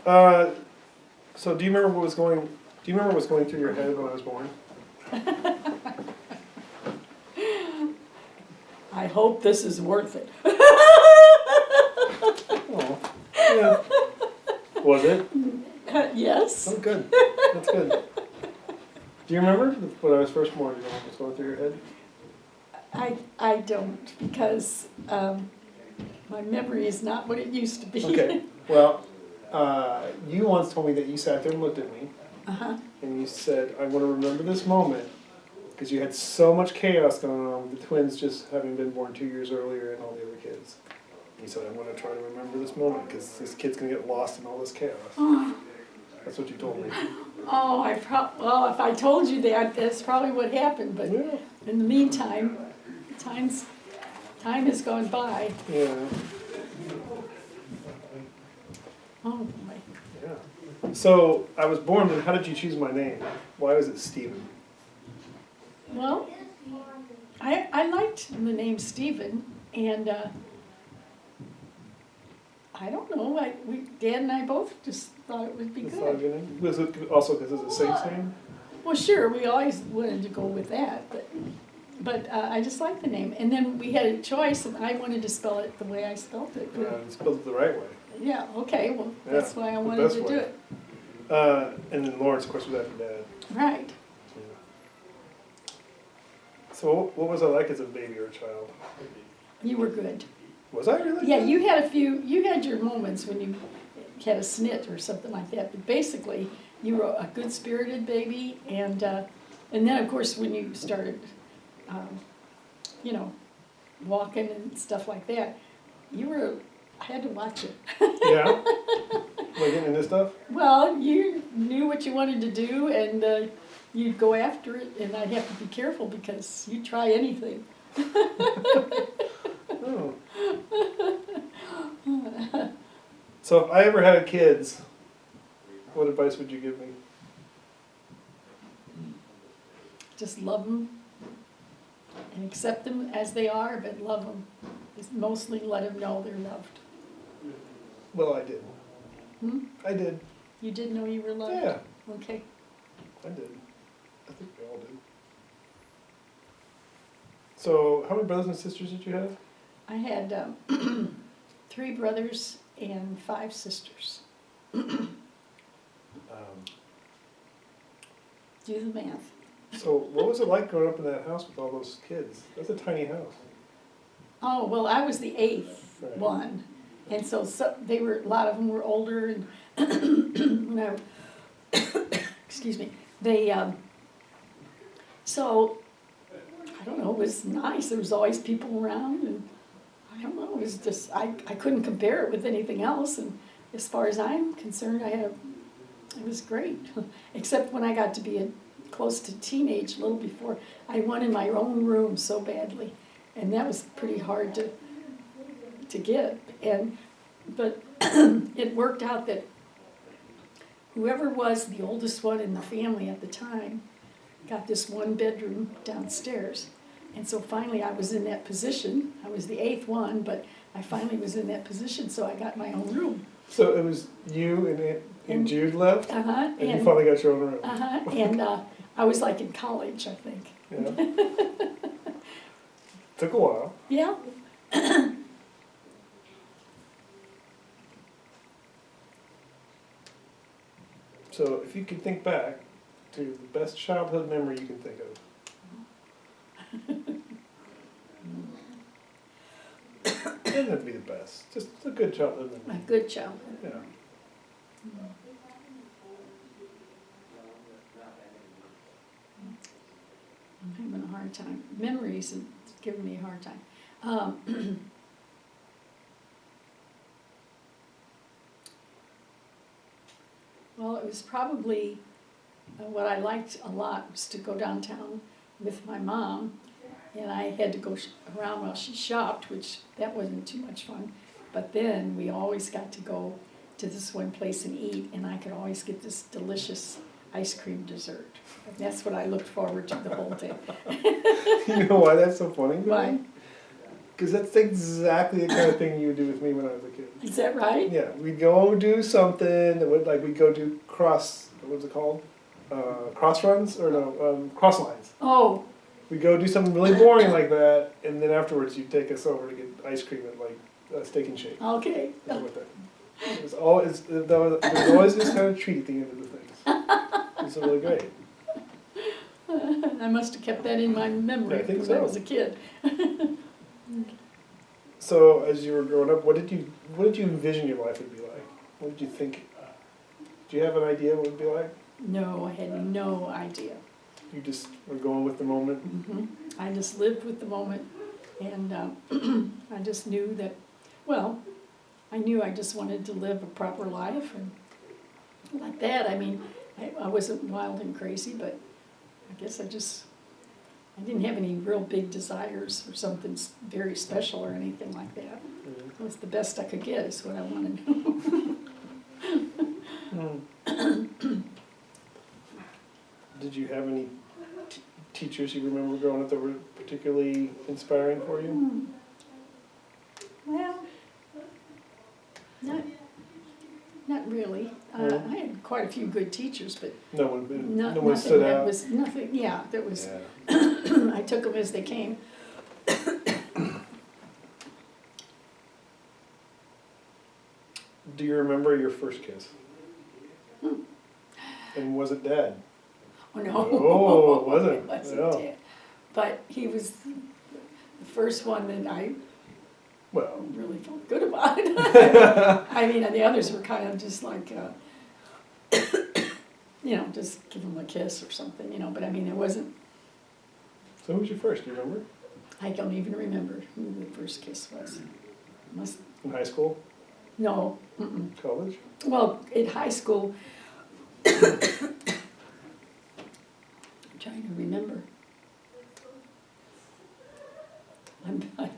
So do you remember what was going through your head when I was born? I hope this is worth it. Oh, yeah. Was it? Yes. Oh, good. That's good. Do you remember when I was first born, you know, what was going through your head? I don't, because my memory is not what it used to be. Okay, well, you once told me that you sat there and looked at me, Uh-huh. and you said, I want to remember this moment, because you had so much chaos going on with the twins just having been born 2 years earlier and all the other kids. You said, I want to try to remember this moment, because this kid's going to get lost in all this chaos. That's what you told me. Oh, well, if I told you that, that's probably what happened, but Yeah. in the meantime, time has gone by. Yeah. Oh, boy. Yeah. So I was born, and how did you choose my name? Why was it Stephen? Well, I liked the name Stephen, and I don't know, Dad and I both just thought it would be That's not a good. good name. Was it also because it's a saint's name? Well, sure, we always wanted to go with that, but I just liked the name. And then we had a choice, and I wanted to spell it the way I spelled it. It's spelled the right way. Yeah, okay, well, that's Yeah, why I the wanted best to way. do it. And then Lawrence, of course, was after Dad. Right. So what was I like as a baby or a child? You were good. Was I really? Yeah, you had your moments when you had a snit or something like that, but basically, you were a good-spirited baby, and then, of course, when you started, you know, walking and stuff like that, I had to watch it. Yeah? Like getting into stuff? Well, you knew what you wanted to do, and you'd go after it, and I'd have to be careful because you'd try anything. Oh. So if I ever had kids, what advice would you give me? Just love them and accept them as they are, but love them. Just mostly let them know they're loved. Well, I did. Hmm? I did. You did know you were loved? Yeah, Okay. I did. I think we all did. So how many brothers and sisters did you have? I had 3 brothers and 5 sisters. Um, Do the math. so what was it like growing up in that house with all those kids? That's a tiny house. Oh, well, I was the 8th Right. one. And so a lot of them were older, and when excuse me, so, I don't know, it was nice. There was always people around, and I don't know, it was just, I couldn't compare it with anything else, and as far as I'm concerned, it was great. Except when I got to be close to teenage, a little before, I wanted my own room so badly, and that was pretty hard to get. But it worked out that whoever was the oldest one in the family at the time got this 1 bedroom downstairs. And so finally I was in that position. I was the 8th one, but I finally was in that position, so I got my own room. So it was you and Jude left, Uh-huh. and you finally got your own room. Uh-huh. And I was like in college, I think. Yeah. Took a while. Yeah. So if you could think back to the best childhood memory you can think of. It doesn't have to be the best, just a good childhood A memory. good childhood. Yeah. I'm having a hard time. Memories are giving me a hard time. Well, it was probably, what I liked a lot was to go downtown with my mom, and I had to go around while she shopped, which that wasn't too much fun. But then we always got to go to this one place and eat, and I could always get this delicious ice cream dessert. And that's what I looked forward to the whole day. You know why that's so funny? Why? Because that's exactly the kind of thing you would do with me when I was a kid. Is that right? Yeah, we'd go do something, that would, like, we'd go do what's it called? Cross runs, or no, cross lines. Oh, We'd go do something really boring like that, and then afterwards you'd take us over to get ice cream at, like, Steak and Shake. okay. Something like that. There was always this kind of treat at the end of the things. It was really great. I must have kept that in my memory I think because I so. was a kid. So, as you were growing up, what did you envision your life would be like? What did you think? Do you have an idea what it would be like? No, I had no idea. You just were going with the moment? I just lived with the moment, and I just knew that, well, I knew I just wanted to live a proper life, and like that. I mean, I wasn't wild and crazy, but I guess I didn't have any real big desires for something very special or anything like that. It was the best I could get is what I wanted. Did you have any teachers you remember growing up that were particularly inspiring for you? Well, not really. No? I had quite a few good teachers, but No one, no, no one nothing stood that out. was, nothing, yeah, that was, Yeah. I took them as they came. Do you remember your first kiss? And was it Dad? Oh, no. Oh, was it? It wasn't Yeah. Dad. But he was the first one that I Well, really felt good about. I mean, and the others were kind of just like, just give them a kiss or something, but I mean, it wasn't, so who was your first? Do you remember? I don't even remember who the first kiss was. Must, In high school? no, mm-mm. College? Well, in high school, I'm trying to remember.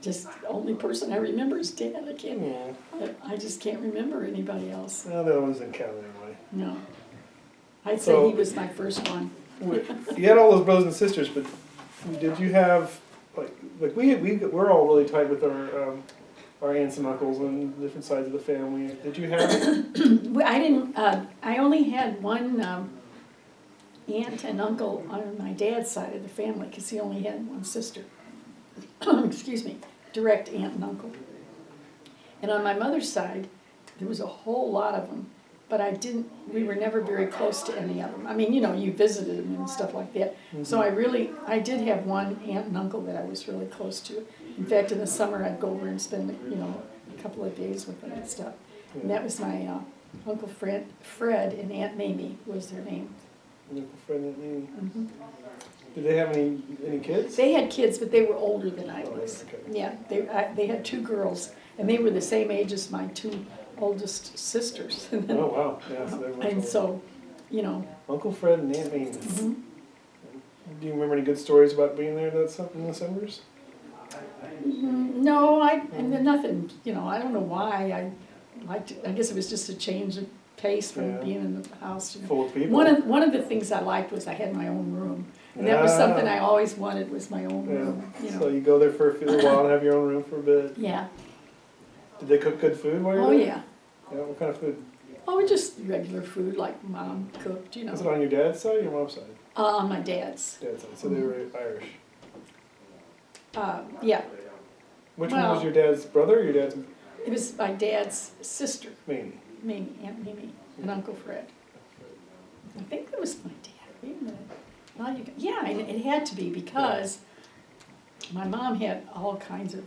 The only person I remember is Dad. I just can't remember anybody else. Well, the other ones didn't count anyway. No. I'd say So- he was my first one. You had all those brothers and sisters, but did you have, we're all really tight with our aunts and uncles on different sides of the family. Did you have? I didn't, I only had one aunt and uncle on my dad's side of the family, because he only had one sister. Excuse me, direct aunt and uncle. And on my mother's side, there was a whole lot of them, but we were never very close to any of them. I mean, you visited them and stuff like that. So I did have one aunt and uncle that I was really close to. In fact, in the summer, I'd go over and spend, a couple of days with them and stuff. And that was my Uncle Fred and Aunt Mamie was their name. Uncle Fred and me. Did they have any kids? They had kids, but they were older than I was. Okay. Yeah, they had two girls, and they were the same age as my two oldest sisters. Oh, wow. Yeah, so they're much And older. so, Uncle Fred and Aunt Mamie. mhm. Do you remember any good stories about being there in the summers? No, and then nothing, I don't know why I liked it. I guess it was just a change of pace from Yeah. being in the house. Full of people? One of the things I liked was I had my own room. And that was something I always wanted, was my own room, So you go there for a little while and have your own room for a bit. Yeah. Did they cook good food while you were Oh, there? yeah. Yeah, what kind of food? Oh, just regular food like Mom cooked, Was it on your dad's side or your mom's side? On my dad's. Dad's side. So they were Irish. Yeah, Which one was Well- your dad's brother or your dad's it was my dad's sister, Mamie? Mamie, Aunt Mamie, and Uncle Fred. I think it was my dad. Wait a minute. Now you yeah, and it had to be because my mom had all kinds of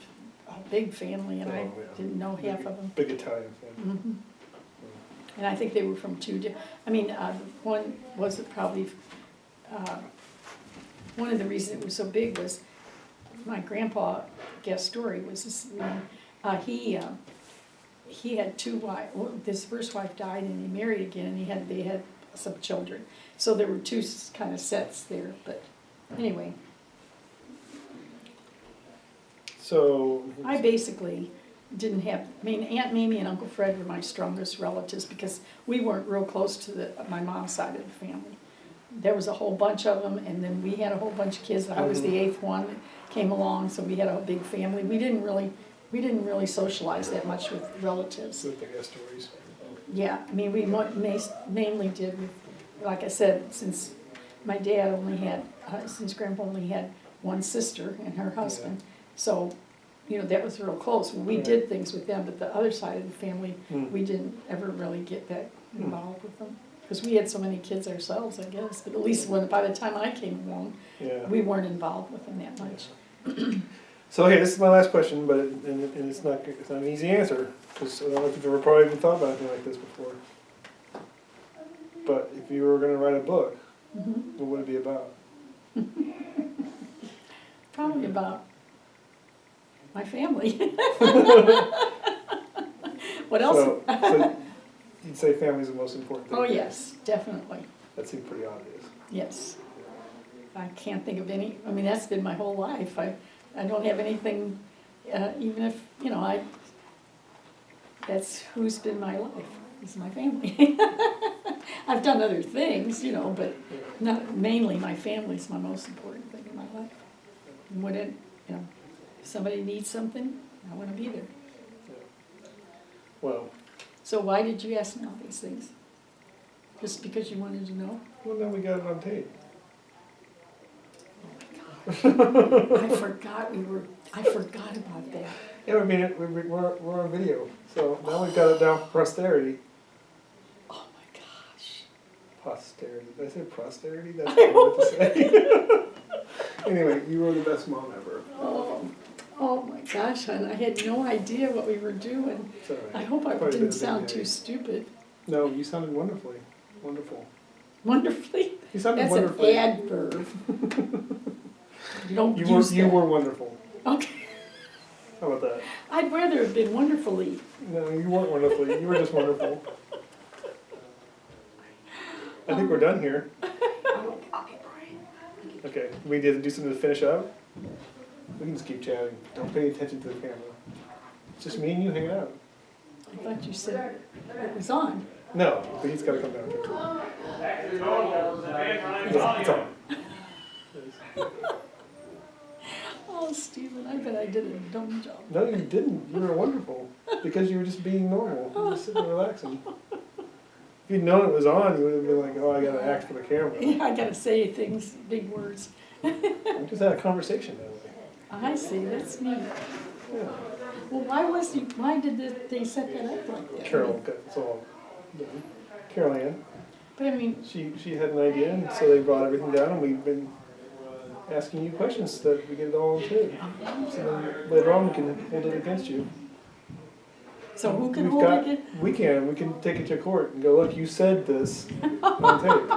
a big family, and I Oh, yeah. didn't know half of them. Big Italian family. Mhm. And I think they were from one was probably, one of the reasons it was so big was my grandpa, guest story, was this, he had two wives. His first wife died and he married again, and they had some children. So there were two kind of sets there, but anyway, So, I basically didn't have, Aunt Mamie and Uncle Fred were my strongest relatives because we weren't real close to my mom's side of the family. there was a whole bunch of them, and then we had a whole bunch of kids. I was the 8th one that came along, so we had a big family. We didn't really socialize that much with relatives. With the stories. Yeah, I mean, we mainly did, like I said, since my dad only had, since Grandpa only had one sister and her husband, so, you know, that was real close. We did things with them, but the other side of the family, we didn't ever really get that involved with them. Because we had so many kids ourselves, I guess, but at least by the time I came along, we weren't involved with them that much. So, okay, this is my last question, but it's not an easy answer, because I don't know if you've ever probably even thought about anything like this before. But if you were gonna write a book, what would it be about? Probably about my family. What else? So you'd say family's the most important thing? Oh, yes, definitely, That seemed pretty obvious. yes. I can't think of any, I mean, that's been my whole life. I don't have anything, even if, you know, that's who's been my life, is my family. I've done other things, you know, but not, mainly my family's my most important thing in my life. And when it, you know, if somebody needs something, I wanna be there. Well, So why did you ask me all these things? Just because you wanted to know? now we got it on tape. I forgot about that. Yeah, I mean, we're on video, so now we've got it down for posterity. Oh my gosh. Posterity, did I say posterity? That's what I meant to say. Anyway, you were the best mom ever. Oh my gosh, hon, I had no idea what we were doing. It's all right. I hope I Probably been a didn't big sound day. too stupid. No, you sounded wonderfully. Wonderful. Wonderfully? You sounded That's wonderfully. an adverb. You don't You use you that. were wonderful. Okay, How about that? I'd rather have been wonderfully. No, you weren't wonderfully. You were just wonderful. I think we're done here. Okay, we need to do something to finish up. We can just keep chatting. Don't pay attention to the camera. It's just me and you hanging out. I thought you said it was on. No, but he's got to come down here. It's on. Oh, Stephen, I bet I did a dumb job. No, you didn't. You were wonderful. Because you were just being normal. You were just sitting there relaxing. If you'd known it was on, you would have been like, oh, I got to act for the camera. Yeah, I gotta say things, big words. We just had a conversation that way. I see, that's neat. Yeah. Well, why did they set that up like that? Carol got it all done. Carol Ann. But I mean, She had an idea, and so they brought everything down, and we've been asking you questions so that we get it all on tape. So then later on, we can hold it against you. so who can We've hold got- it? We can take it to court and go, look, you said this on tape.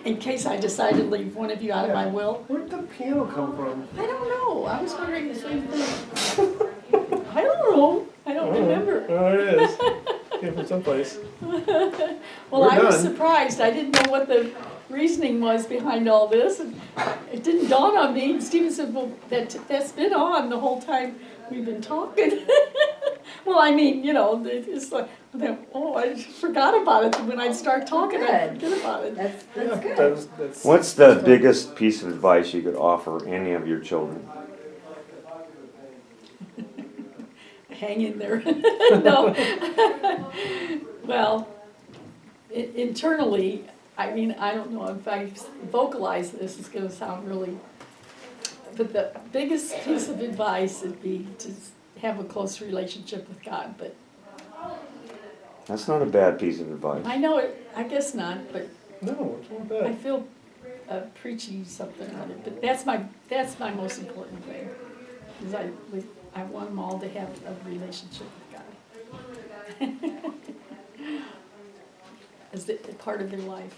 In case I decide to leave one of you out of my will? Where'd the piano come from? I don't know, I was wondering the same thing. I don't know, I don't remember. Oh, there it is. Came from someplace. Well, We're I was done. surprised, I didn't know what the reasoning was behind all this, and it didn't dawn on me. Stephen said, well, that's been on the whole time we've been talking. Well, I mean, you know, it's like, oh, I just forgot about it, when I'd start talking, I'd forget about it. That's Yeah, good. that's What's the biggest piece of advice you could offer any of your children? Hang in there. No. Well, internally, I mean, I don't know if I vocalize this, it's gonna sound really, but the biggest piece of advice would be to have a close relationship with God, but That's not a bad piece of advice. I know it, I guess not, but no, what's wrong with I that? feel preachy something on it, but that's my most important thing, is I want them all to have a relationship with God. As a part of their life.